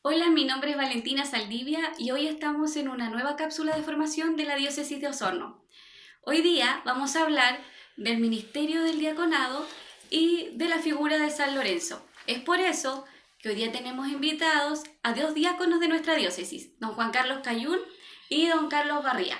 Hola, mi nombre es Valentina Saldivia y hoy estamos en una nueva cápsula de formación de la Diócesis de Osorno. Hoy día vamos a hablar del Ministerio del Diaconado y de la figura de San Lorenzo. Es por eso que hoy día tenemos invitados a dos diáconos de nuestra diócesis, don Juan Carlos Cayún y don Carlos Barría.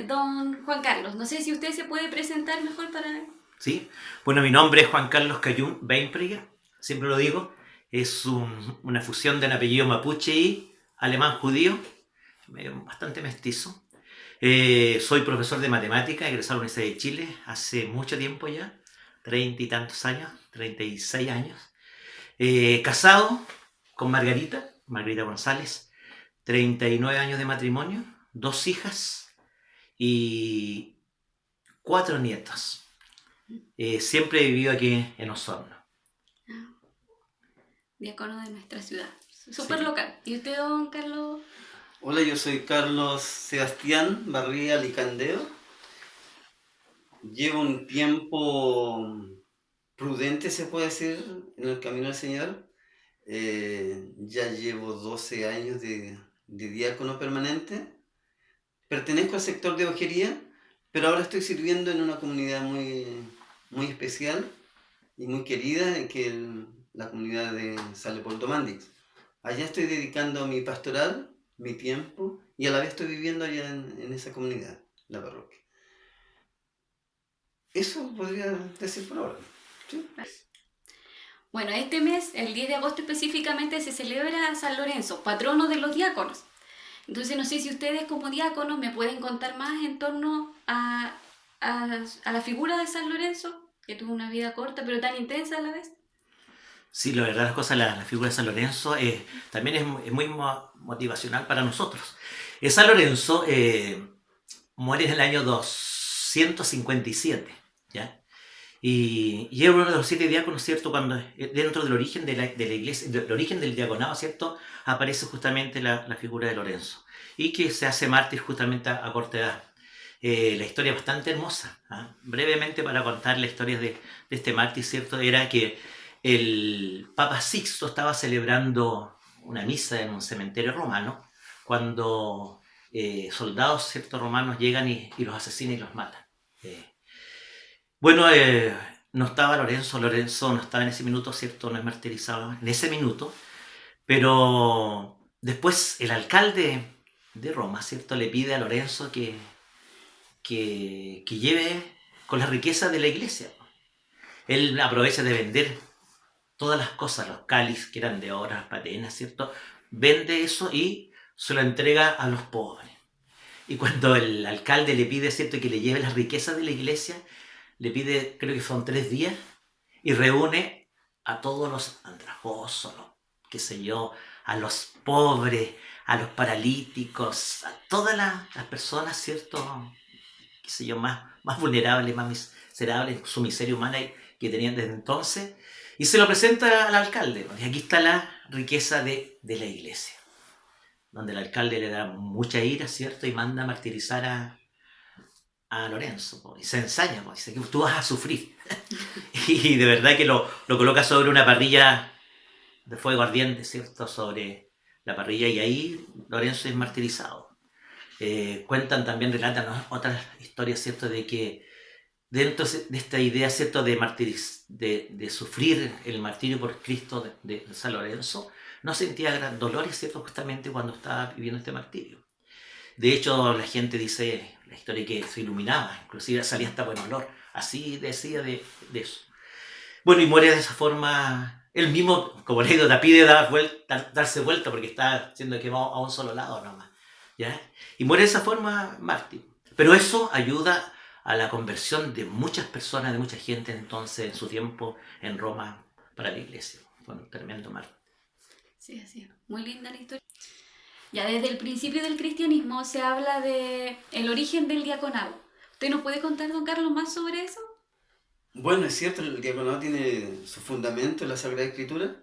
Don Juan Carlos, no sé si usted se puede presentar mejor para... ¿Sí? Bueno, mi nombre es Juan Carlos Cayún Weinpräger, siempre lo digo, es una fusión del apellido mapuche y alemán judío, bastante mestizo. Soy profesor de matemática, egresado de la Universidad de Chile hace mucho tiempo ya, 30 y tantos años, 36 años. Casado con Margarita González, 39 años de matrimonio, dos hijas y cuatro nietos. Siempre he vivido aquí en Osorno. Diácono de nuestra ciudad. Súper Sí. local. ¿Y usted, don Carlos? Hola, yo soy Carlos Sebastián Barría Licandeo. Llevo un tiempo prudente, se puede decir, en el camino del Señor. Ya llevo 12 años de diácono permanente. Pertenezco al sector de hojería, pero ahora estoy sirviendo en una comunidad muy especial y muy querida, que es la comunidad de San Leopoldo Mandix. Allá estoy dedicando mi pastoral, mi tiempo, y a la vez estoy viviendo allá en esa comunidad, la parroquia. Eso podría decir por ahora. ¿Sí? Bueno, este mes, el 10 de agosto específicamente, se celebra a San Lorenzo, patrono de los diáconos. Entonces, no sé si ustedes como diáconos me pueden contar más en torno a la figura de San Lorenzo, que tuvo una vida corta pero tan intensa a la vez. Sí, la verdad las cosas, la figura de San Lorenzo también es muy motivacional para nosotros. San Lorenzo muere en el año 257, ¿ya? Y es uno de los 7 diáconos, ¿cierto? Cuando dentro del origen de la iglesia, del origen del diaconado, ¿cierto? Aparece justamente la figura de Lorenzo y que se hace mártir justamente a corta edad. La historia es bastante hermosa. ¿Ah? Brevemente para contar la historia de este mártir, ¿cierto? Era que el Papa Sixto estaba celebrando una misa en un cementerio romano cuando soldados, ¿cierto? Romanos llegan y los asesinan y los matan. Eh, bueno, no estaba Lorenzo no estaba en ese minuto, ¿cierto? No es martirizado en ese minuto, pero después el alcalde de Roma, ¿cierto? Le pide a Lorenzo que lleve con la riqueza de la iglesia. Él aprovecha de vender todas las cosas, los cáliz que eran de oro, las patenas, ¿cierto? Vende eso y se lo entrega a los pobres. Y cuando el alcalde le pide, ¿cierto?, que le lleve las riquezas de la iglesia, le pide, creo que son 3 días, y reúne a todos los andrajosos, qué sé yo, a los pobres, a los paralíticos, a todas las personas, ¿cierto?, qué sé yo, más vulnerables, más miserables, su miseria humana que tenían desde entonces, y se lo presenta al alcalde. Y aquí está la riqueza de la iglesia, donde el alcalde le da mucha ira, ¿cierto?, y manda a martirizar a Lorenzo, y se ensaña, dice que tú vas a sufrir. Y de verdad que lo coloca sobre una parrilla de fuego ardiente, ¿cierto?, sobre la parrilla, y ahí Lorenzo es martirizado. Cuentan también, relatan, ¿no?, otras historias, ¿cierto?, de que dentro de esta idea, ¿cierto?, de sufrir el martirio por Cristo de San Lorenzo, no sentía gran dolores, ¿cierto?, justamente cuando estaba viviendo este martirio. De hecho, la gente dice, la historia, que se iluminaba, inclusive salía hasta buen olor, así decía de eso. Bueno, y muere de esa forma, él mismo, como le digo, pide darse vuelta porque está siendo quemado a un solo lado nomás, ¿ya? Y muere de esa forma mártir. Pero eso ayuda a la conversión de muchas personas, de mucha gente entonces en su tiempo en Roma para la iglesia. Fue un tremendo mártir. Sí, así es. Muy linda la historia. Ya desde el principio del cristianismo se habla de el origen del diaconado. ¿Usted nos puede contar, don Carlos, más sobre eso? Bueno, es cierto, el diaconado tiene su fundamento en la Sagrada Escritura,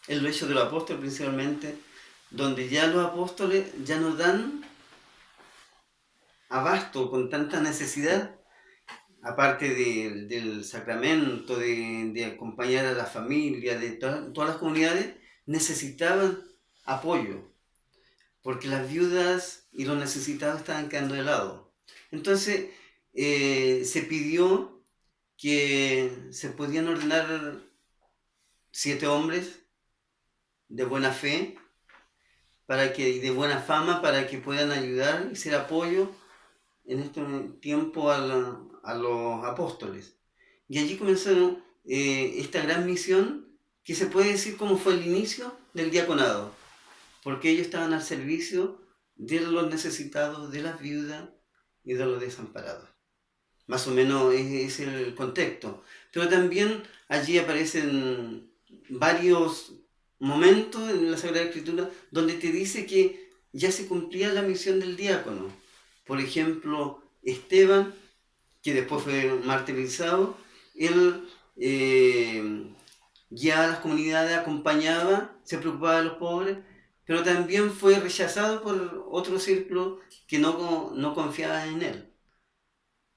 en los Hechos de los Apóstoles principalmente, donde ya los apóstoles ya nos dan abasto con tanta necesidad, aparte del sacramento, de acompañar a la familia, de todas las comunidades, necesitaban apoyo, porque las viudas y los necesitados estaban quedando de lado. Entonces se pidió que se podían ordenar 7 hombres de buena fe y de buena fama para que puedan ayudar y ser apoyo en este tiempo a los apóstoles. Y allí comenzó esta gran misión que se puede decir como fue el inicio del diaconado, porque ellos estaban al servicio de los necesitados, de las viudas y de los desamparados. Más o menos es el contexto. Pero también allí aparecen varios momentos en la Sagrada Escritura donde te dice que ya se cumplía la misión del diácono. Por ejemplo, Esteban, que después fue martirizado, él guiaba a las comunidades, acompañaba, se preocupaba de los pobres, pero también fue rechazado por otro círculo que no confiaba en él.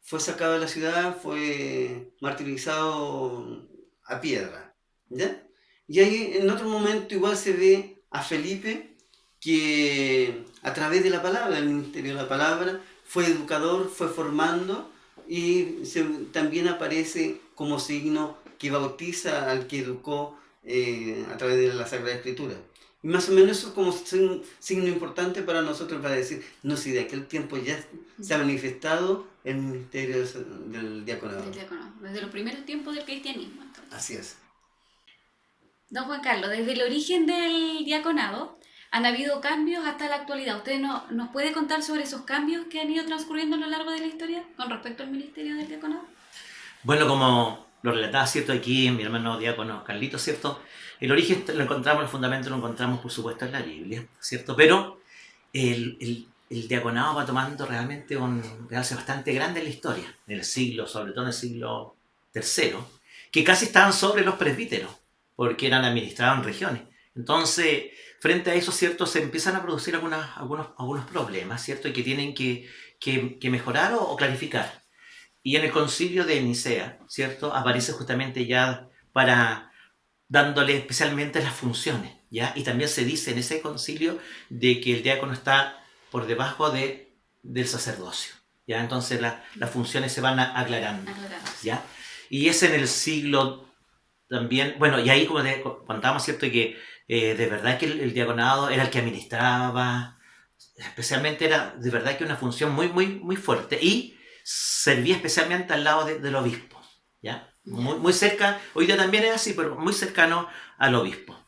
Fue sacado de la ciudad, fue martirizado a piedra, ¿ya? Y ahí en otro momento igual se ve a Felipe que a través de la palabra, del ministerio de la palabra, fue educador, fue formando y también aparece como signo que bautiza al que educó a través de la Sagrada Escritura. Y más o menos eso es como un signo importante para nosotros para decir, no, si de aquel tiempo ya se ha manifestado el ministerio del diaconado. Desde los primeros tiempos del cristianismo. Entonces. Así es. Don Juan Carlos, desde el origen del diaconado han habido cambios hasta la actualidad. ¿Usted nos puede contar sobre esos cambios que han ido transcurriendo a lo largo de la historia con respecto al ministerio del diaconado? Bueno, como lo relataba, ¿cierto? Aquí mi hermano diácono Carlitos, ¿cierto? El origen lo encontramos, el fundamento lo encontramos, por supuesto, en la Biblia, ¿cierto? Pero el diaconado va tomando realmente un realce bastante grande en la historia, en el siglo, sobre todo en el siglo III, que casi estaban sobre los presbíteros, porque eran administrados en regiones. Entonces, frente a eso, ¿cierto? Se empiezan a producir algunos problemas, ¿cierto? Y que tienen que mejorar o clarificar. Y en el concilio de Nicea, ¿cierto? Aparece justamente ya dándole especialmente las funciones, ¿ya? Y también se dice en ese concilio de que el diácono está por debajo del sacerdocio, ¿ya? Entonces las funciones se van aclarando, ¿ya? Y es en el siglo también, bueno, y ahí como contábamos, ¿cierto? Que de verdad que el diaconado era el que administraba, especialmente era de verdad que una función muy, muy, muy fuerte y servía especialmente al lado del obispo, ¿ya? Muy, muy cerca, hoy día también es así, pero muy cercano al obispo.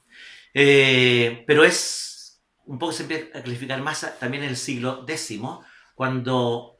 Pero es un poco, se empieza a clarificar más también en el siglo X, cuando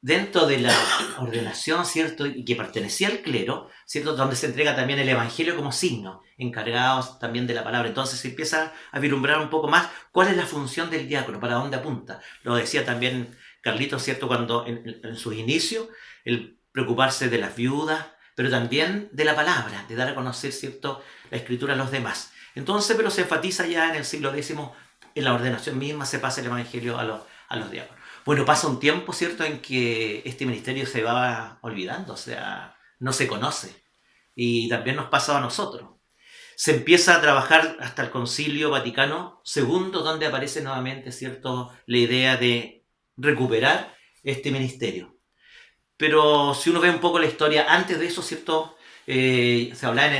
dentro de la ordenación, ¿cierto? Y que pertenecía al clero, ¿cierto? Donde se entrega también el evangelio como signo, encargados también de la palabra. Entonces se empieza a vislumbrar un poco más cuál es la función del diácono, para dónde apunta. Lo decía también Carlitos, ¿cierto? Cuando en sus inicios, el preocuparse de las viudas, pero también de la palabra, de dar a conocer, ¿cierto?, la escritura a los demás. Entonces, pero se enfatiza ya en el siglo X, en la ordenación misma se pasa el evangelio a los diáconos. Bueno, pasa un tiempo, ¿cierto?, en que este ministerio se va olvidando, o sea, no se conoce. Y también nos pasa a nosotros. Se empieza a trabajar hasta el Concilio Vaticano II, donde aparece nuevamente, ¿cierto?, la idea de recuperar este ministerio. Pero si uno ve un poco la historia, antes de eso, ¿cierto? Se hablaba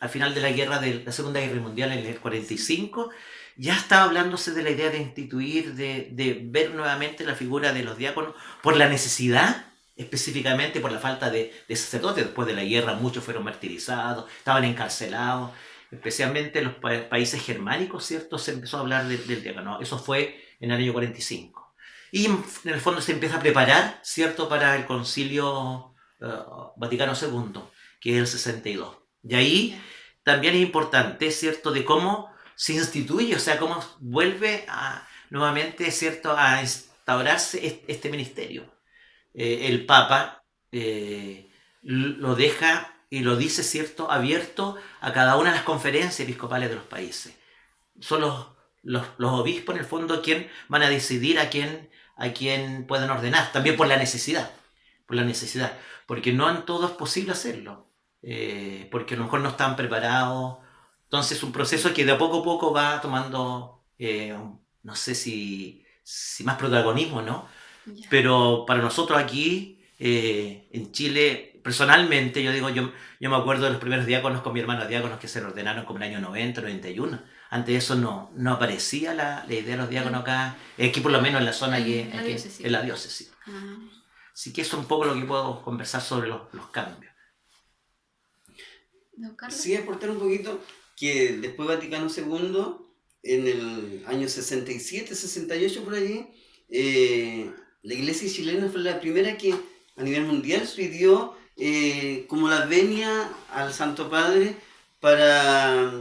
al final de la guerra de la Segunda Guerra Mundial, en el 45, ya estaba hablándose de la idea de instituir, de ver nuevamente la figura de los diáconos por la necesidad, específicamente por la falta de sacerdotes. Después de la guerra muchos fueron martirizados, estaban encarcelados, especialmente en los países germánicos, ¿cierto? Se empezó a hablar del diácono. Eso fue en el año 45. Y en el fondo se empieza a preparar, ¿cierto?, para el Concilio Vaticano II, que es el 62. Y ahí también es importante, ¿cierto?, de cómo se instituye, o sea, cómo vuelve nuevamente, ¿cierto?, a instaurarse este ministerio. El Papa lo deja y lo dice, ¿cierto?, abierto a cada una de las conferencias episcopales de los países. Son los obispos, en el fondo, quien van a decidir a quién pueden ordenar, también por la necesidad, porque no en todo es posible hacerlo, porque a lo mejor no están preparados, Entonces es un proceso que de a poco va tomando, no sé si más protagonismo, ¿no? Ya. Pero para nosotros aquí, en Chile, personalmente, yo me acuerdo de los primeros diáconos con mi hermano diáconos que se ordenaron como en el año 90, 91. Antes de eso no aparecía la idea de los diáconos acá, aquí por lo menos en la zona La diócesis. en la diócesis. Ah, Así que eso es un poco lo que puedo conversar sobre los cambios. ¿don Carlos? Sí, aportar un poquito que después Vaticano II, en el año 67, 68 por allí, la iglesia chilena fue la primera que a nivel mundial pidió como la venia al Santo Padre para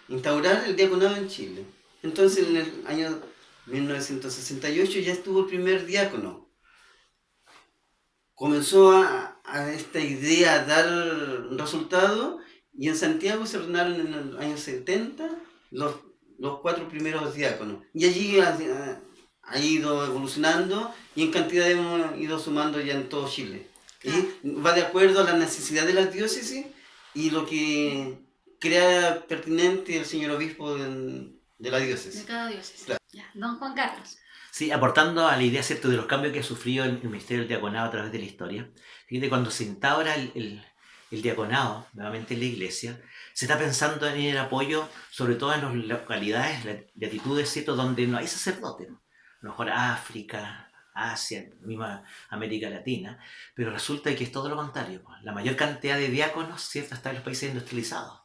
instaurar el diaconado en Chile. Entonces en el año 1968 ya estuvo el primer diácono. Comenzó a esta idea a dar resultado y en Santiago se ordenaron en el año 70 los 4 primeros diáconos. Y allí ha ido evolucionando y en cantidad hemos ido sumando ya en todo Chile. Claro. Y va de acuerdo a la necesidad de las diócesis y lo que crea pertinente el señor obispo de la diócesis. De cada diócesis. Claro. Ya. Don Juan Carlos. Sí, aportando a la idea, ¿cierto?, de los cambios que ha sufrido el ministerio del diaconado a través de la historia. Fíjate, cuando se instaura el diaconado nuevamente en la iglesia, se está pensando en el apoyo, sobre todo en las localidades, latitudes, ¿cierto?, donde no hay sacerdotes. A lo mejor África, Asia, misma América Latina, pero resulta que es todo lo contrario. La mayor cantidad de diáconos, ¿cierto?, está en los países industrializados.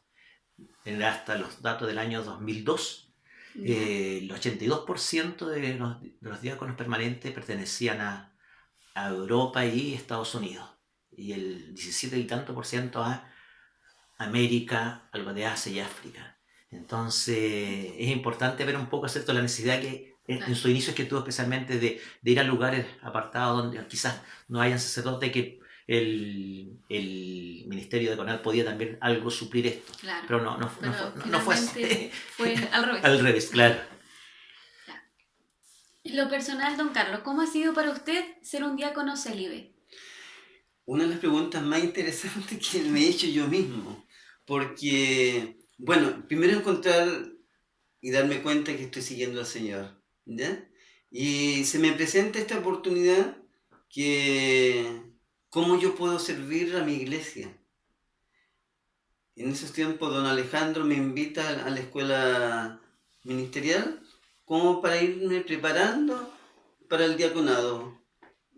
Hasta los datos del año 2002, el 82% de los diáconos permanentes pertenecían a Europa y Estados Unidos, y el 17 y tanto por ciento a América, algo de Asia y África. Entonces es importante ver un poco, ¿cierto?, la necesidad que en su inicio es que tuvo especialmente de ir a lugares apartados donde quizás no hayan sacerdotes, que el ministerio diaconal podía también algo suplir esto. Claro. Pero no fue así. Fue al revés. Al revés, claro. Ya. En lo personal, don Carlos, ¿cómo ha sido para usted ser un diácono célibe? Una de las preguntas más interesantes que me he hecho yo mismo, porque, bueno, primero encontrar y darme cuenta que estoy siguiendo al Señor, ¿ya? Y se me presenta esta oportunidad que, ¿cómo yo puedo servir a mi iglesia? En esos tiempos don Alejandro me invita a la escuela ministerial como para irme preparando para el diaconado,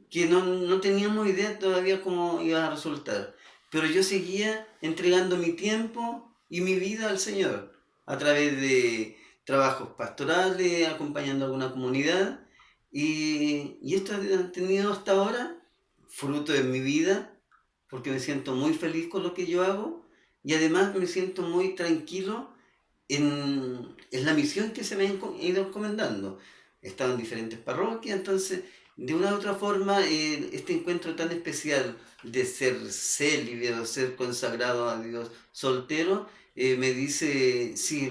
que no teníamos idea todavía cómo iba a resultar, pero yo seguía entregando mi tiempo y mi vida al Señor a través de trabajos pastorales, acompañando a alguna comunidad, y esto ha tenido hasta ahora fruto de mi vida, porque me siento muy feliz con lo que yo hago y además me siento muy tranquilo en la misión que se me ha ido encomendando. He estado en diferentes parroquias, entonces de una u otra forma este encuentro tan especial de ser célibe o ser consagrado a Dios soltero me dice, sí,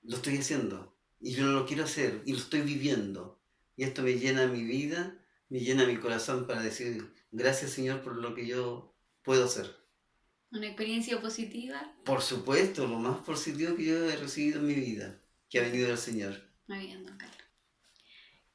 lo estoy haciendo y yo lo quiero hacer y lo estoy viviendo, y esto me llena mi vida, me llena mi corazón para decir gracias, Señor, por lo que yo puedo hacer. ¿Una experiencia positiva? Por supuesto, lo más positivo que yo he recibido en mi vida, que ha venido del Señor. Muy bien, don Carlos.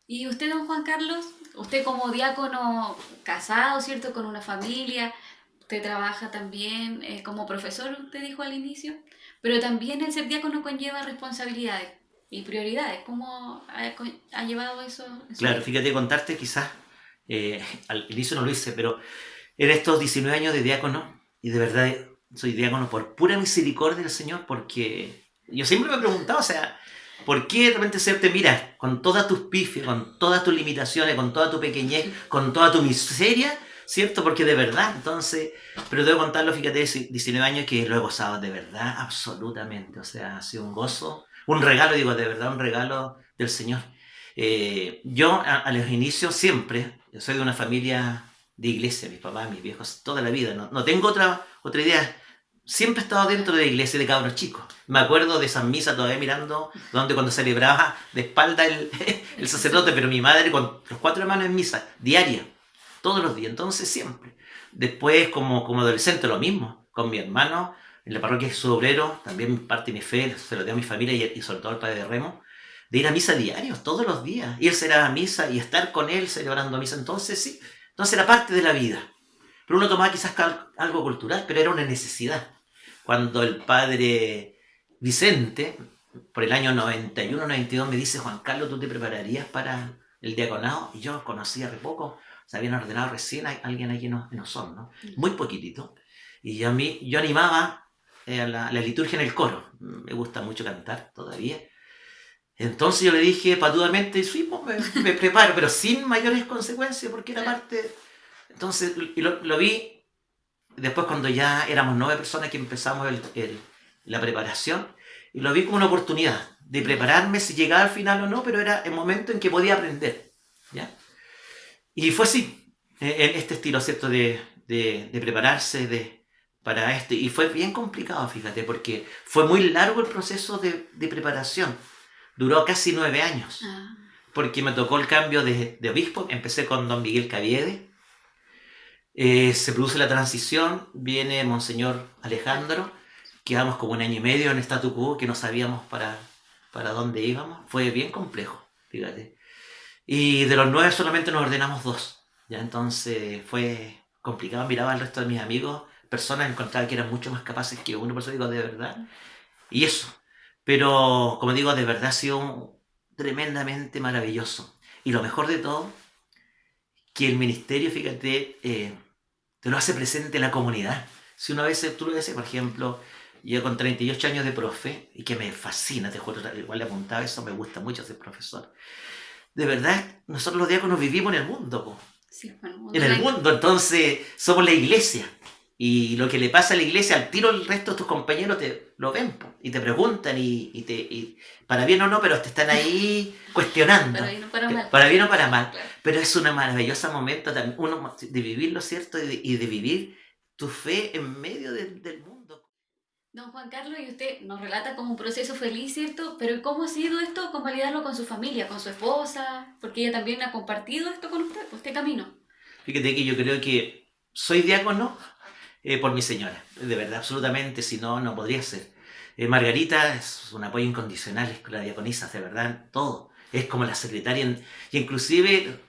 ¿Y usted, don Juan Carlos? Usted como diácono casado, ¿cierto?, con una familia, usted trabaja también como profesor, usted dijo al inicio, pero también el ser diácono conlleva responsabilidades y prioridades. ¿Cómo ha llevado eso? Claro, fíjate, contarte quizás, al inicio no lo hice, pero en estos 19 años de diácono, y de verdad soy diácono por pura misericordia del Señor, porque yo siempre me he preguntado, o sea, ¿por qué de repente el Señor te mira con todas tus pifias, con todas tus limitaciones, con toda tu pequeñez, con toda tu miseria, ¿cierto? Porque de verdad, entonces, pero debo contarlo, fíjate, 19 años que lo he gozado de verdad, absolutamente, o sea, ha sido un gozo, un regalo, digo, de verdad, un regalo del Señor. Yo a los inicios siempre, yo soy de una familia de iglesia, mis papás, mis viejos, toda la vida, no tengo otra idea. Siempre he estado dentro de la iglesia de cabros chicos. Me acuerdo de esas misas todavía mirando, donde cuando celebraba de espalda el sacerdote, pero mi madre con los 4 hermanos en misa, diaria, todos los días, entonces siempre. Después como adolescente lo mismo, con mi hermano, en la parroquia Jesús Obrero, también parte de mi fe, se lo dio a mi familia y sobre todo al padre Remo, de ir a misa diarios, todos los días. Irse a misa y estar con él celebrando misa. Entonces, sí, entonces era parte de la vida. Pero uno tomaba quizás algo cultural, pero era una necesidad. Cuando el padre Vicente, por el año 91-92, me dice: Juan Carlos, ¿tú te prepararías para el diaconado? Y yo conocía re poco, se habían ordenado recién a alguien aquí en Osorno, muy poquitito. Y yo animaba a la liturgia en el coro. Me gusta mucho cantar todavía. Entonces yo le dije patudamente: sí, pues me preparo, pero sin mayores consecuencias, porque era parte. Entonces, y lo vi después cuando ya éramos 9 personas que empezamos la preparación, y lo vi como una oportunidad de prepararme, si llegaba al final o no, pero era el momento en que podía aprender, ¿ya? Y fue así, en este estilo, ¿cierto? De prepararse para esto. Y fue bien complicado, fíjate, porque fue muy largo el proceso de preparación. Duró casi 9 años, porque me tocó el cambio de obispo. Empecé con don Miguel Caviede, se produce la transición, viene Monseñor Alejandro, quedamos como 1 año y medio en statu quo, que no sabíamos para dónde íbamos. Fue bien complejo, fíjate. Y de los 9 solamente nos ordenamos 2, ¿ya? Entonces fue complicado. Miraba al resto de mis amigos, personas, encontraba que eran mucho más capaces que uno, por eso digo, de verdad. Y eso. Pero, como digo, de verdad ha sido tremendamente maravilloso. Y lo mejor de todo, que el ministerio, fíjate, te lo hace presente en la comunidad. Si uno a veces, tú lo dices, por ejemplo, yo con 38 años de profe, y que me fascina, te juro, igual le apuntaba eso, me gusta mucho ser profesor. De verdad, nosotros los diáconos vivimos en el mundo, po. Sí, bueno, En el mundo, entonces somos la iglesia. Y lo que le pasa a la iglesia, al tiro el resto de tus compañeros lo ven, po, y te preguntan, y para bien o no, pero te están ahí cuestionando. Para bien o para mal. Para bien o para mal. Claro. Pero es un maravilloso momento también, uno, de vivirlo, ¿cierto? Y de vivir tu fe en medio del mundo. Don Juan Carlos, y usted nos relata como un proceso feliz, ¿cierto? Pero ¿cómo ha sido esto convalidarlo con su familia, con su esposa? Porque ella también ha compartido esto con usted, este camino. Fíjate que yo creo que soy diácono por mi señora, de verdad, absolutamente, si no, no podría ser. Margarita es un apoyo incondicional, es con la diaconisa, de verdad, todo. Es como la secretaria, y inclusive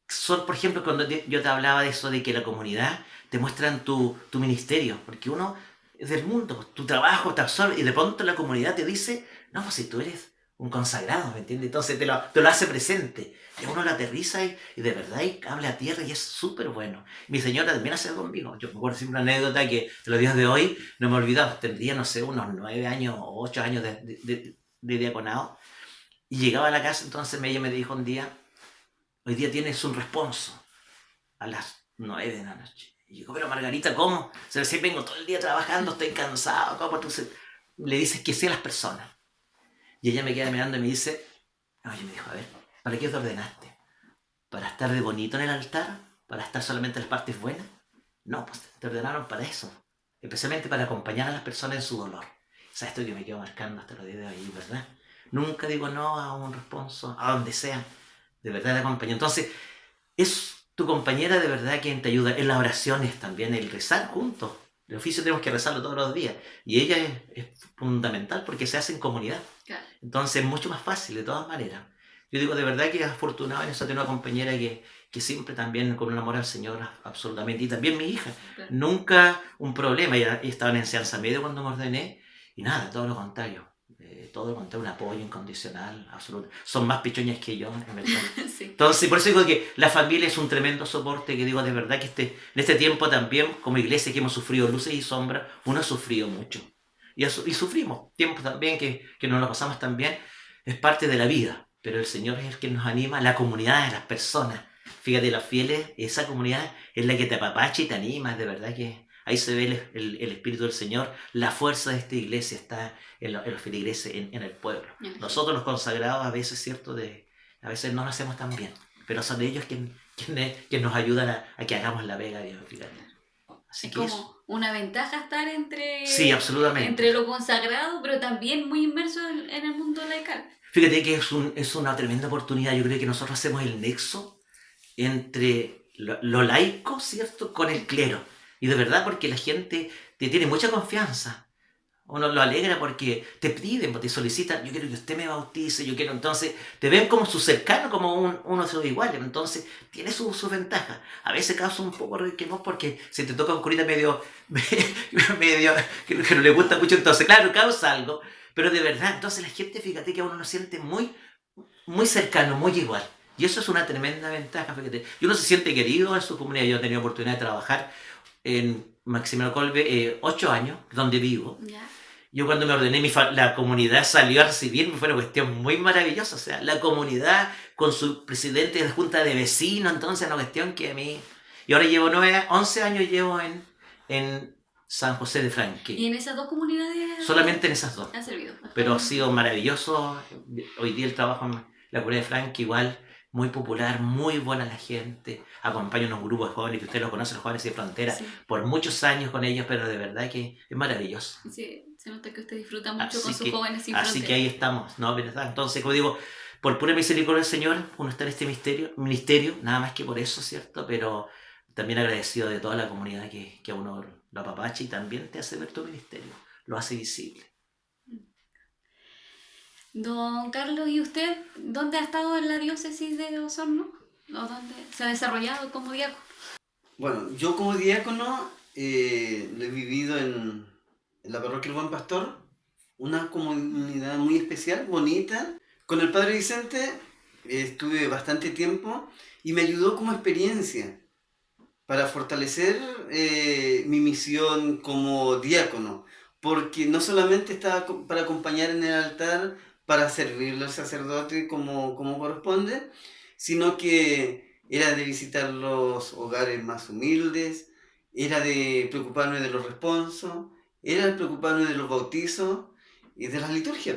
son, por ejemplo, cuando yo te hablaba de eso, de que la comunidad te muestran tu ministerio, porque uno es del mundo, pues, tu trabajo te absorbe, y de pronto la comunidad te dice: no, pues si tú eres un consagrado, ¿me entiendes? Entonces te lo hace presente, y uno lo aterriza y de verdad y habla a tierra, y es súper bueno. Mi señora también hace conmigo. Yo me acuerdo siempre una anécdota que de los días de hoy no me he olvidado. Tendría, no sé, unos 9 años o 8 años de diaconado, y llegaba a la casa. Entonces ella me dijo un día: hoy día tienes un responso a las 9 de la noche. Y yo: pero Margarita, ¿cómo? O sea, si vengo todo el día trabajando, estoy cansado, ¿cómo? Entonces le dices que sí a las personas. Y ella me queda mirando y me dice, oye, me dijo: a ver, ¿para qué te ordenaste? ¿Para estar de bonito en el altar? ¿Para estar solamente en las partes buenas? No, pues te ordenaron para eso, especialmente para acompañar a las personas en su dolor. O sea, esto que me quedo marcando hasta los días de hoy, ¿verdad? Nunca digo no a un responso, a donde sea, de verdad te acompaño. Entonces, es tu compañera de verdad quien te ayuda en las oraciones también, el rezar juntos. El oficio tenemos que rezarlo todos los días, y ella es fundamental porque se hace en comunidad. Claro. Entonces es mucho más fácil, de todas maneras. Yo digo, de verdad que es afortunado en eso, tener una compañera que siempre también con un amor al Señor, absolutamente. Y también mi hija, Claro. Nunca un problema. Ella estaba en enseñanza media cuando me ordené, y nada, todo lo contrario. Todo lo contrario, un apoyo incondicional, absoluto. Son más pichoñas que yo, en verdad. Sí. Entonces, por eso digo que la familia es un tremendo soporte, que digo, de verdad que en este tiempo también, como iglesia que hemos sufrido luces y sombras, uno ha sufrido mucho. Y sufrimos tiempos también que nos lo pasamos también, es parte de la vida. Pero el Señor es el que nos anima, la comunidad, las personas. Fíjate, los fieles, esa comunidad es la que te apapacha y te anima, de verdad que ahí se ve el Espíritu del Señor. La fuerza de esta iglesia está en los feligreses, en el pueblo. Nosotros los consagrados a veces, ¿cierto? A veces no lo hacemos tan bien, pero son ellos quienes nos ayudan a que hagamos la vega, Dios, fíjate. Así es que como eso. una ventaja estar Sí, absolutamente. entre lo consagrado, pero también muy inmerso en el mundo laical. Fíjate que es una tremenda oportunidad. Yo creo que nosotros hacemos el nexo entre lo laico, ¿cierto?, con el clero. Y de verdad, porque la gente te tiene mucha confianza. Uno lo alegra porque te piden, te solicitan, yo quiero que usted me bautice, yo quiero, entonces te ven como su cercano, como uno de sus iguales, entonces tiene su ventaja. A veces causa un poco requemor porque si te toca un curita medio, medio que no le gusta mucho, entonces claro, causa algo, pero de verdad, entonces la gente, fíjate que a uno lo siente muy cercano, muy igual. Y eso es una tremenda ventaja, fíjate. Y uno se siente querido en su comunidad. Yo he tenido oportunidad de trabajar en Maximiliano Kolbe 8 años, donde vivo. ¿Ya? Yo cuando me ordené, la comunidad salió a recibirme, fue una cuestión muy maravillosa. O sea, la comunidad con su presidente de la junta de vecinos, entonces una cuestión que a mí... Y ahora llevo 11 años llevo en San José de ¿Y Franque. en esas dos comunidades Solamente en esas dos. ha servido? Pero ha sido maravilloso. Hoy día el trabajo en la comunidad de Franque igual, muy popular, muy buena la gente. Acompaño unos grupos de jóvenes que ustedes los conocen, los jóvenes de frontera, Sí. por muchos años con ellos, pero de verdad que es maravilloso. Sí, se nota que usted disfruta mucho con Así sus jóvenes sin así que ahí estamos, ¿no? ¿Verdad? Entonces, como digo, por pura misericordia del Señor, uno está en este ministerio, nada más que por eso, ¿cierto? Pero también agradecido de toda la comunidad que a uno lo apapacha y también te hace ver tu ministerio, lo hace visible. Don Carlos, ¿y usted dónde ha estado en la diócesis de Osorno? ¿O dónde se ha desarrollado como diácono? Bueno, yo como diácono lo he vivido en la parroquia El Buen Pastor, una comunidad muy especial, bonita. Con el Padre Vicente estuve bastante tiempo y me ayudó como experiencia para fortalecer mi misión como diácono, porque no solamente estaba para acompañar en el altar, para servirle al sacerdote como corresponde, sino que era de visitar los hogares más humildes, era de preocuparme de los responsos, era de preocuparme de los bautizos y de las liturgias.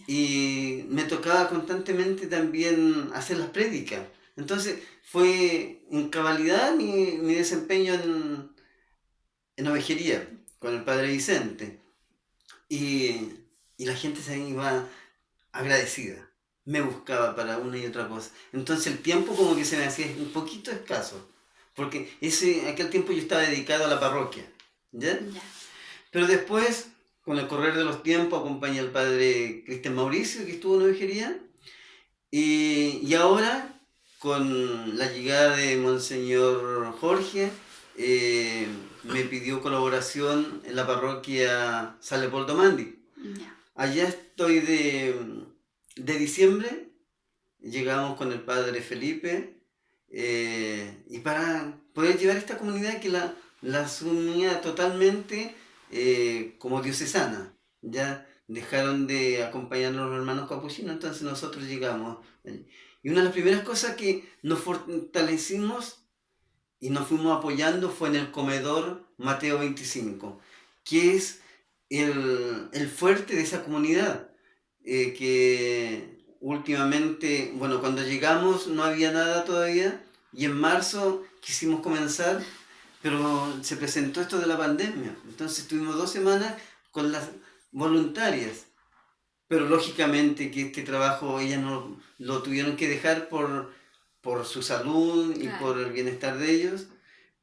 Y me tocaba constantemente también hacer las prédicas. Entonces fue en cabalidad mi desempeño en ovejería con el Padre Vicente. Y la gente se iba agradecida. Me buscaba para una y otra cosa. Entonces el tiempo como que se me hacía un poquito escaso. Porque aquel tiempo yo estaba dedicado a la parroquia. ¿Ya? Ya. Pero después, con el correr de los tiempos, acompañé al Padre Cristian Mauricio, que estuvo en ovejería. Y ahora, con la llegada de Monseñor Jorge, me pidió colaboración en la parroquia San Leopoldo Mandi. Ya. Allá estoy de diciembre, llegamos con el Padre Felipe, y para poder llevar esta comunidad que la asumía totalmente como diocesana. Ya dejaron de acompañarnos los hermanos capuchinos, entonces nosotros llegamos. Y una de las primeras cosas que nos fortalecimos y nos fuimos apoyando fue en el comedor Mateo 25, que es el fuerte de esa comunidad, que últimamente, bueno, cuando llegamos no había nada todavía, y en marzo quisimos comenzar, pero se presentó esto de la pandemia, entonces tuvimos 2 semanas con las voluntarias, pero lógicamente que este trabajo ellas no lo tuvieron que dejar por su salud y Claro. por el bienestar de ellos,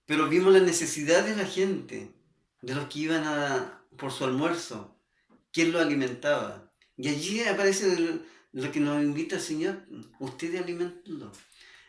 pero vimos la necesidad de la gente, de los que iban por su almuerzo, quién lo alimentaba. Y allí aparece lo que nos invita el Señor, ustedes alimentenlo.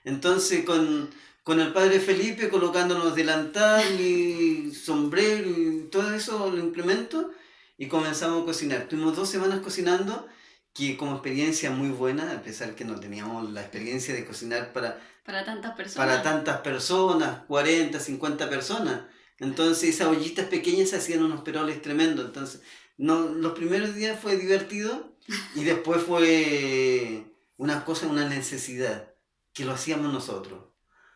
Entonces con el Padre Felipe colocándonos delantal y sombrero y todo eso lo implemento y comenzamos a cocinar. Tuvimos 2 semanas cocinando, que como experiencia muy buena, a pesar que no teníamos la experiencia de cocinar Para tantas personas. para tantas personas, 40, 50 personas. Entonces esas ollitas pequeñas se hacían unos peroles tremendos. Entonces los primeros días fue divertido y después fue una cosa, una necesidad, que lo hacíamos nosotros.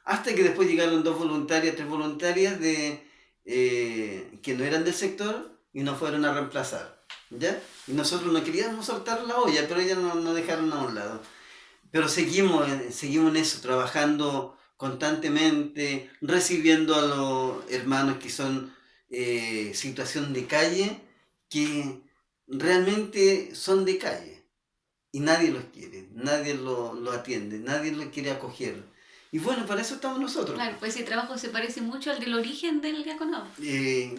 Hasta que después llegaron 2 voluntarias, 3 voluntarias que no eran del sector y nos fueron a reemplazar. ¿Ya? Y nosotros no queríamos soltar la olla, pero ellas nos dejaron a un lado. Pero seguimos en eso, trabajando constantemente, recibiendo a los hermanos que son situación de calle, que realmente son de calle y nadie los quiere, nadie lo atiende, nadie los quiere acoger. Y bueno, para eso estamos nosotros. Claro, pues ese trabajo se parece mucho al del origen del diaconado.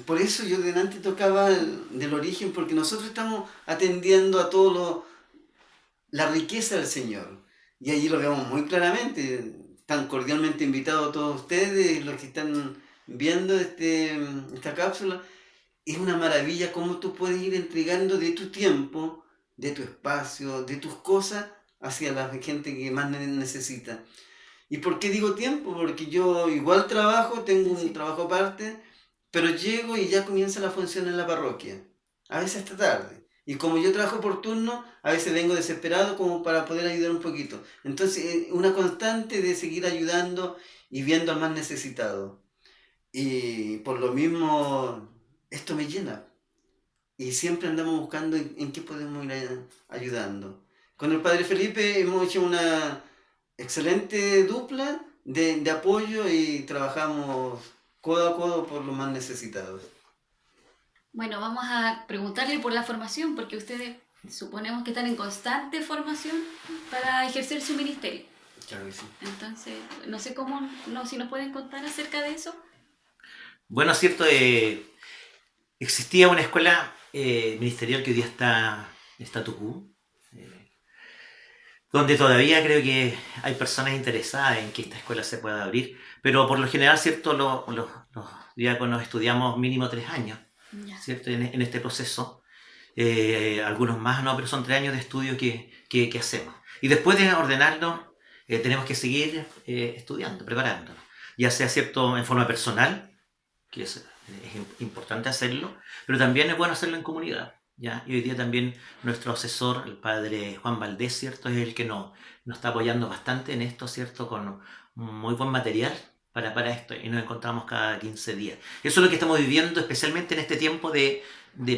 Por eso yo delante tocaba del origen, porque nosotros estamos atendiendo a todo la riqueza del Señor. Y allí lo vemos muy claramente. Están cordialmente invitados todos ustedes, los que están viendo esta cápsula. Es una maravilla cómo tú puedes ir entregando de tu tiempo, de tu espacio, de tus cosas hacia la gente que más necesita. ¿Y por qué digo tiempo? Porque yo igual trabajo, tengo un trabajo aparte, pero llego y ya comienza la función en la parroquia. A veces hasta tarde. Y como yo trabajo por turno, a veces vengo desesperado como para poder ayudar un poquito. Entonces, una constante de seguir ayudando y viendo al más necesitado. Y por lo mismo, esto me llena. Y siempre andamos buscando en qué podemos ir ayudando. Con el Padre Felipe hemos hecho una excelente dupla de apoyo y trabajamos codo a codo por los más necesitados. Bueno, vamos a preguntarle por la formación, porque ustedes suponemos que están en constante formación para ejercer su ministerio. Claro que sí. Entonces, no sé si nos pueden contar acerca de eso. Bueno, es cierto, existía una escuela ministerial que hoy día está en statu quo, donde todavía creo que hay personas interesadas en que esta escuela se pueda abrir, pero por lo general, ¿cierto? Los diáconos estudiamos mínimo 3 años, Ya. ¿cierto? En este proceso. Algunos más no, pero son 3 años de estudio que hacemos. Y después de ordenarnos, tenemos que seguir estudiando, preparándonos, ya sea, ¿cierto?, en forma personal, que es importante hacerlo, pero también es bueno hacerlo en comunidad, ¿ya? Y hoy día también nuestro asesor, el padre Juan Valdés, ¿cierto?, es el que nos está apoyando bastante en esto, ¿cierto?, con muy buen material para esto, y nos encontramos cada 15 días. Eso es lo que estamos viviendo, especialmente en este tiempo de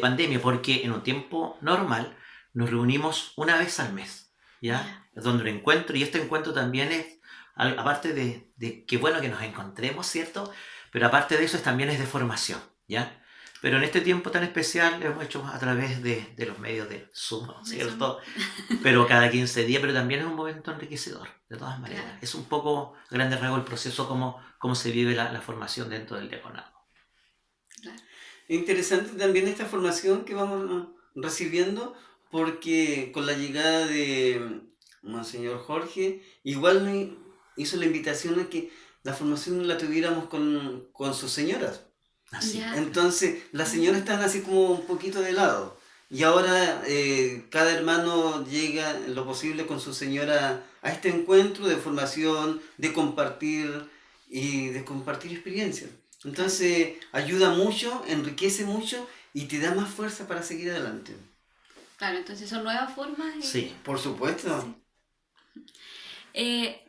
pandemia, porque en un tiempo normal nos reunimos una vez al mes, ¿ya? Es donde un encuentro, y este encuentro también es, aparte de que bueno que nos encontremos, ¿cierto?, pero aparte de eso también es de formación, ¿ya? Pero en este tiempo tan especial lo hemos hecho a través de los medios de Zoom, ¿cierto? Pero cada 15 días, pero también es un momento enriquecedor, de todas maneras. Claro. Es un poco, a grandes rasgos, el proceso, cómo se vive la formación dentro del diaconado. Claro. Es interesante también esta formación que vamos recibiendo, porque con la llegada de Monseñor Jorge, igual me hizo la invitación a que la formación la tuviéramos con sus señoras. Así. Ya. Entonces, las señoras están así como un poquito de lado. Y ahora cada hermano llega en lo posible con su señora a este encuentro de formación, de compartir experiencias. Entonces, ayuda mucho, enriquece mucho y te da más fuerza para seguir adelante. Claro, entonces son nuevas formas. Sí. Por supuesto. Sí.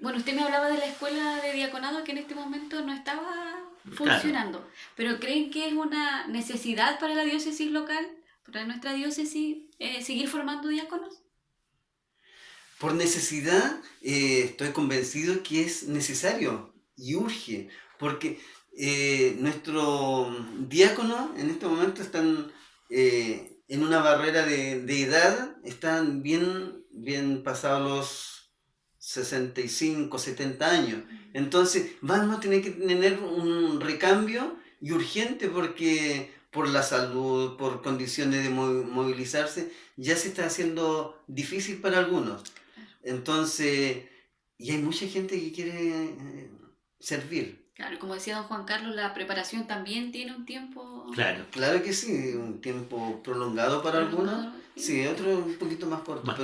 Bueno, usted me hablaba de la escuela de diaconado que en este momento no estaba funcionando, claro. Pero ¿creen que es una necesidad para la diócesis local, para nuestra diócesis, seguir formando diáconos? Por necesidad, estoy convencido que es necesario y urge, porque nuestros diáconos en este momento están en una barrera de edad, están bien pasados los 65, 70 años. Entonces vamos a tener que tener un recambio y urgente, porque por la salud, por condiciones de movilizarse, ya se está haciendo difícil para algunos. Entonces, y hay mucha gente que quiere servir. Claro, como decía don Juan Carlos, la preparación también tiene un tiempo... Claro que sí, un tiempo prolongado para algunos, sí, otro un poquito más corto,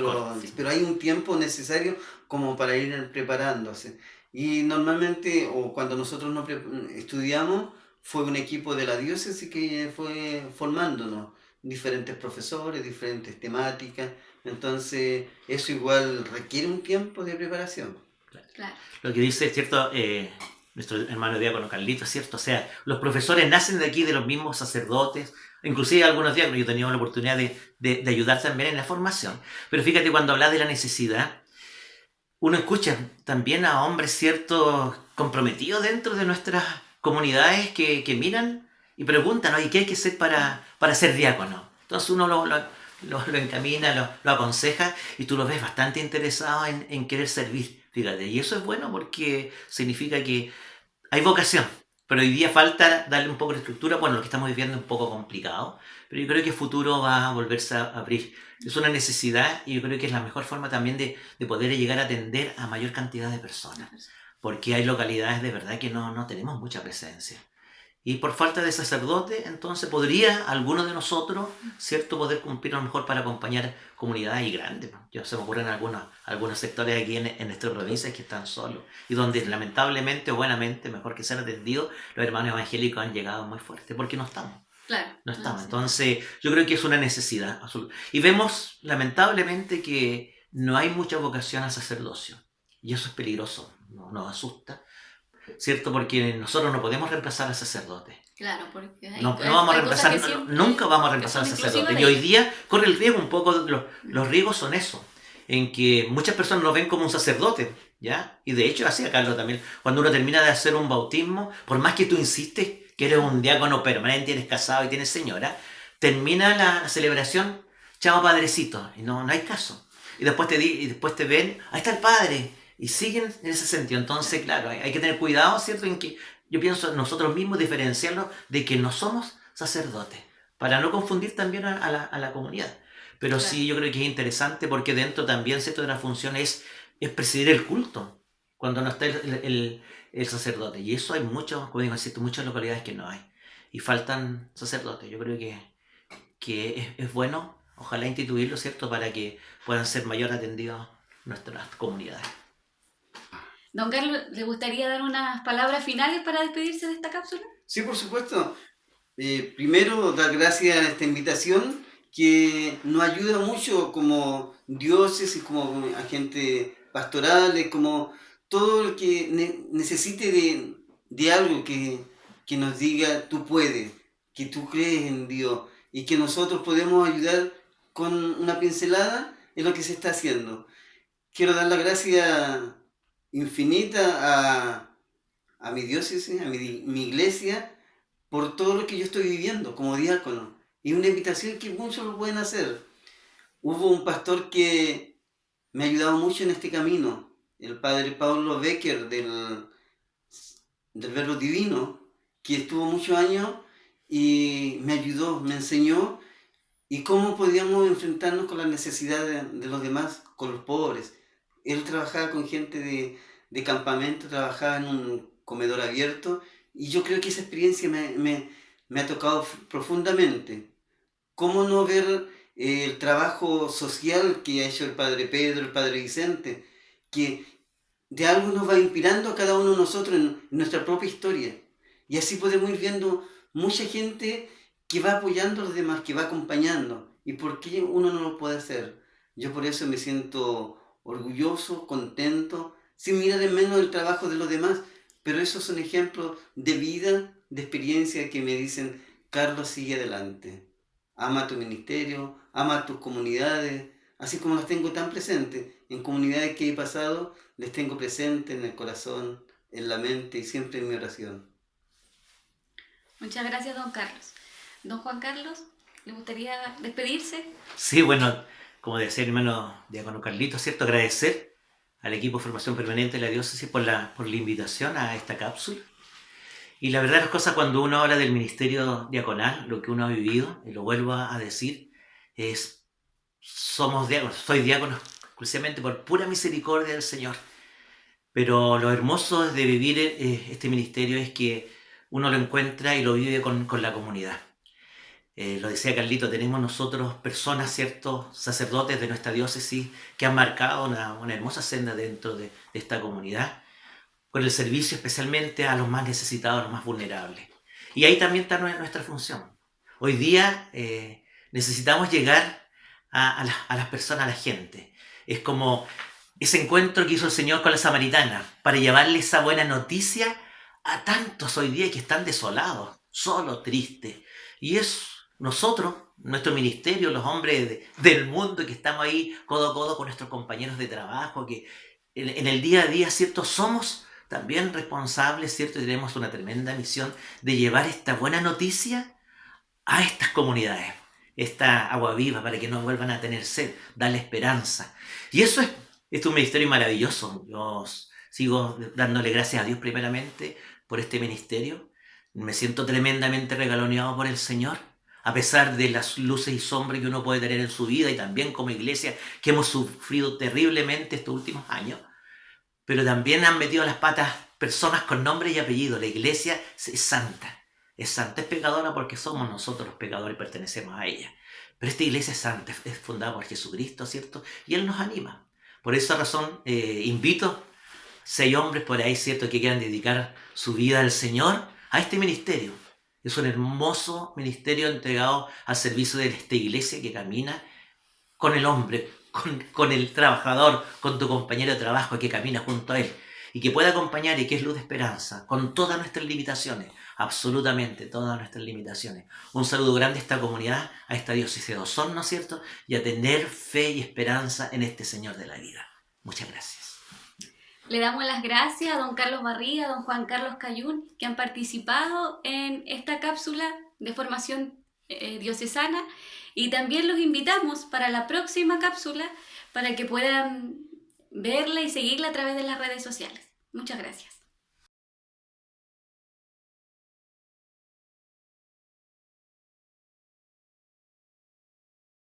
pero hay un tiempo necesario como para ir preparándose. Y normalmente, o cuando nosotros no estudiamos, fue un equipo de la diócesis que fue formándonos, diferentes profesores, diferentes temáticas, entonces eso igual requiere un tiempo de preparación. Claro. Lo que dice, ¿cierto?, nuestro hermano diácono Carlito, ¿cierto? O sea, los profesores nacen de aquí, de los mismos sacerdotes, inclusive algunos diáconos. Yo he tenido la oportunidad de ayudar también en la formación. Pero fíjate, cuando hablas de la necesidad, uno escucha también a hombres, ¿cierto?, comprometidos dentro de nuestras comunidades que miran y preguntan, oye, ¿qué hay que hacer para ser diácono? Entonces uno lo encamina, lo aconseja, y tú lo ves bastante interesado en querer servir. Fíjate, y eso es bueno porque significa que hay vocación, pero hoy día falta darle un poco de estructura. Bueno, lo que estamos viviendo es un poco complicado, pero yo creo que el futuro va a volverse a abrir. Es una necesidad y yo creo que es la mejor forma también de poder llegar a atender a mayor cantidad de personas, porque hay localidades de verdad que no tenemos mucha presencia. Y por falta de sacerdote, entonces podría alguno de nosotros, ¿cierto?, poder cumplir a lo mejor para acompañar comunidades y grandes. ¿No? Yo se me ocurren algunos sectores aquí en nuestra provincia que están solos y donde lamentablemente o buenamente, mejor que sean atendidos, los hermanos evangélicos han llegado muy fuerte porque no estamos. Claro. No estamos. Sí. Entonces, yo creo que es una necesidad absoluta. Y vemos lamentablemente que no hay mucha vocación al sacerdocio. Y eso es peligroso, nos asusta. ¿Cierto? Porque nosotros no podemos reemplazar al sacerdote. Claro, porque No vamos a reemplazar, nunca vamos a reemplazar al sacerdote. Y hoy día corre el riesgo, un poco, los riesgos son eso, en que muchas personas lo ven como un sacerdote, ¿ya? Y de hecho, así a Carlos también, cuando uno termina de hacer un bautismo, por más que tú insistes que eres un diácono permanente, eres casado y tienes señora, termina la celebración, chao padrecito, y no hay caso. Y después te ven, ahí está el padre. Y siguen en ese sentido. Entonces, claro, hay que tener cuidado, ¿cierto? En que yo pienso nosotros mismos diferenciarnos de que no somos sacerdotes, para no confundir también a la comunidad. Pero Claro. sí, yo creo que es interesante porque dentro también, ¿cierto?, de la función es presidir el culto, cuando no está el sacerdote. Y eso hay muchos, como digo, insisto, muchas localidades que no hay. Y faltan sacerdotes. Yo creo que es bueno, ojalá instituirlo, ¿cierto?, para que puedan ser mayor atendidos nuestras comunidades. Don Carlos, ¿le gustaría dar unas palabras finales para despedirse de esta cápsula? Sí, por supuesto. Primero, dar gracias a esta invitación que nos ayuda mucho como diócesis, como agentes pastorales, como todo el que necesite de algo que nos diga tú puedes, que tú crees en Dios y que nosotros podemos ayudar con una pincelada en lo que se está haciendo. Quiero dar las gracias infinita a mi diócesis, a mi iglesia, por todo lo que yo estoy viviendo como diácono. Y una invitación que muchos lo pueden hacer. Hubo un pastor que me ha ayudado mucho en este camino, el padre Paulo Becker del Verbo Divino, que estuvo muchos años y me ayudó, me enseñó y cómo podíamos enfrentarnos con las necesidades de los demás, con los pobres. Él trabajaba con gente de campamento, trabajaba en un comedor abierto y yo creo que esa experiencia me ha tocado profundamente. ¿Cómo no ver el trabajo social que ha hecho el padre Pedro, el padre Vicente, que de algo nos va inspirando a cada uno de nosotros en nuestra propia historia? Y así podemos ir viendo mucha gente que va apoyando a los demás, que va acompañando. ¿Y por qué uno no lo puede hacer? Yo por eso me siento orgulloso, contento, sin mirar en menos el trabajo de los demás, pero esos son ejemplos de vida, de experiencia que me dicen, Carlos, sigue adelante. Ama tu ministerio, ama tus comunidades, así como las tengo tan presentes. En comunidades que he pasado, les tengo presentes en el corazón, en la mente y siempre en mi oración. Muchas gracias, don Carlos. Don Juan Carlos, ¿le gustaría despedirse? Sí, bueno, como decía el hermano diácono Carlito, ¿cierto? Agradecer al equipo de formación permanente de la diócesis por la invitación a esta cápsula. Y la verdad las cosas, cuando uno habla del ministerio diaconal, lo que uno ha vivido, y lo vuelvo a decir, es, somos diáconos, soy diácono exclusivamente por pura misericordia del Señor. Pero lo hermoso de vivir este ministerio es que uno lo encuentra y lo vive con la comunidad. Lo decía Carlito, tenemos nosotros personas, ¿cierto?, sacerdotes de nuestra diócesis que han marcado una hermosa senda dentro de esta comunidad, con el servicio especialmente a los más necesitados, a los más vulnerables. Y ahí también está nuestra función. Hoy día necesitamos llegar a las personas, a la gente. Es como ese encuentro que hizo el Señor con la samaritana, para llevarle esa buena noticia a tantos hoy día que están desolados, solos, tristes. Y es nosotros, nuestro ministerio, los hombres del mundo que estamos ahí codo a codo con nuestros compañeros de trabajo, que en el día a día, ¿cierto?, somos también responsables, ¿cierto?, y tenemos una tremenda misión de llevar esta buena noticia a estas comunidades, esta agua viva para que no vuelvan a tener sed, darle esperanza. Y eso es Este es un ministerio maravilloso. Yo sigo dándole gracias a Dios primeramente por este ministerio. Me siento tremendamente regaloneado por el Señor, a pesar de las luces y sombras que uno puede tener en su vida y también como iglesia que hemos sufrido terriblemente estos últimos años. Pero también han metido las patas personas con nombre y apellido. La iglesia es santa. Es santa, es pecadora porque somos nosotros los pecadores y pertenecemos a ella. Pero esta iglesia es santa, es fundada por Jesucristo, ¿cierto? Y Él nos anima. Por esa razón invito 6 hombres por ahí, ¿cierto?, que quieran dedicar su vida al Señor, a este ministerio. Es un hermoso ministerio entregado al servicio de esta iglesia que camina con el hombre, con el trabajador, con tu compañero de trabajo que camina junto a él y que puede acompañar y que es luz de esperanza, con todas nuestras limitaciones, absolutamente todas nuestras limitaciones. Un saludo grande a esta comunidad, a esta diócesis de Osorno, ¿cierto? Y a tener fe y esperanza en este Señor de la vida. Muchas gracias. Le damos las gracias a don Carlos Barriga, a don Juan Carlos Cayún, que han participado en esta cápsula de formación diocesana, y también los invitamos para la próxima cápsula para que puedan verla y seguirla a través de las redes sociales. Muchas gracias.